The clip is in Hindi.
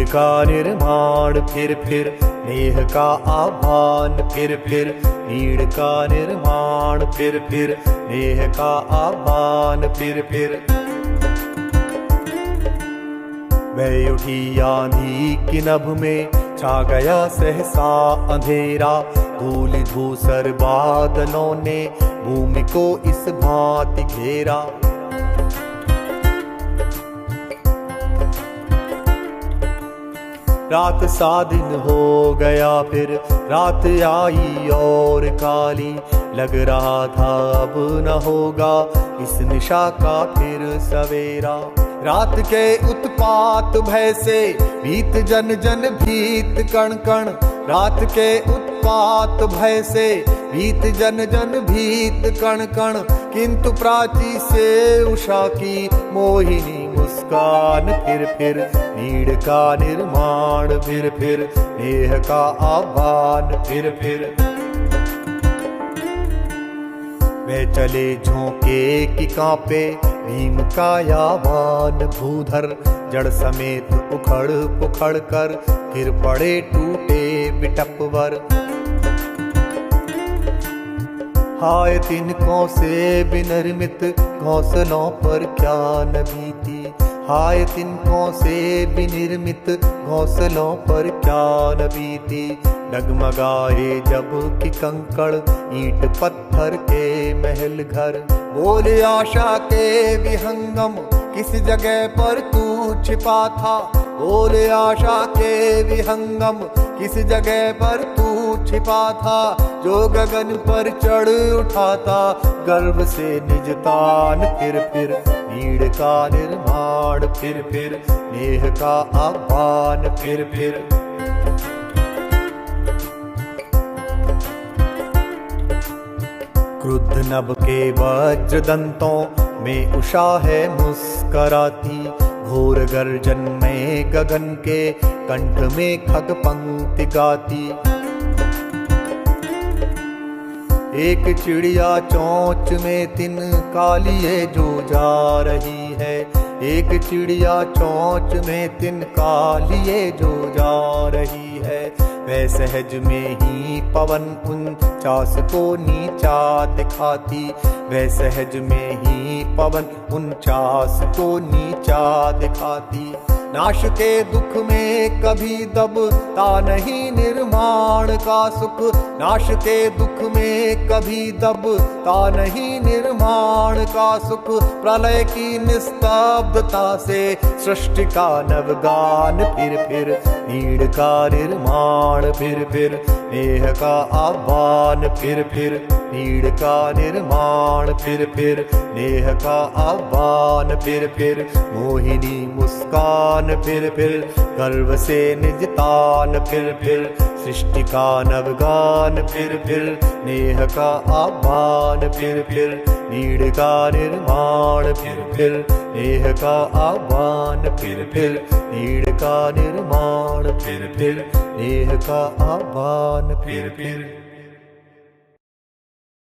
का निर्माण फिर नेह का आह्वान फिर नीड़ का निर्माण फिर नेह का आह्वान फिर। वह उठी आंधी की नभ में छा गया सहसा अंधेरा, धूल धूसर बादलों ने भूमि को इस भांति घेरा। रात सा दिन हो गया फिर रात आई और काली, लग रहा था अब न होगा इस निशा का फिर सवेरा। रात के उत्पात भय से भीत जन जन भीत कण कण, रात के उत्पात भय से भीत जन जन भीत कण कण, किंतु प्राची से उषा की मोहिनी मुस्कान फिर नीड़ का निर्माण फिर नेह का आह्वान फिर। वे चले झोंके कि कांपे भीम का यावान भूधर, जड़ समेत उखड़ पुखड़ कर गिर पड़े टूटे बिटपवर। हाय तिनकों से विनिर्मित घोंसलों पर क्या न बीती, हाय तिनकों से विनिर्मित घोंसलों पर क्या न बीती। डगमगाए जब कि कंकड़ ईंट पत्थर के महल घर, बोले आशा के विहंगम किस जगह पर तू छिपा था, बोले आशा के विहंगम किस जगह पर तू छिपा था। जो गगन पर चढ़ उठा था गर्व से निज तान फिर नीड़ का निर्माण फिर नेह का आह्वान फिर। क्रुद्ध नभ के वज्र दंतों में उषा है मुस्कराती, घोर गर्जन में गगन के कंठ में खग पंक्ति गाती। एक चिड़िया चोंच में तिनका लिए जो जा रही है, एक चिड़िया चोंच में तिनका लिए जो जा रही है। वह सहज में ही पवन उनचास को नीचा दिखाती, वह सहज में ही पवन उनचास को नीचा दिखाती। नाश के दुख में कभी दबता नहीं निर्माण का सुख, नाश के दुख में कभी दबता नहीं निर्माण का सुख। प्रलय की निस्तब्धता से सृष्टि का नवगान फिर नीड़ का निर्माण फिर नेह का आह्वान फिर नीड़ का निर्माण फिर नेह का आह्वान फिर। मोहिनी मुस्कान फिर गर्व से निज तान फिर सृष्टि का नवगान फिर नेह का आह्वान फिर नीड़ का निर्माण फिर नेह का आह्वान फिर नीड़ का निर्माण फिर नेह का आह्वान फिर।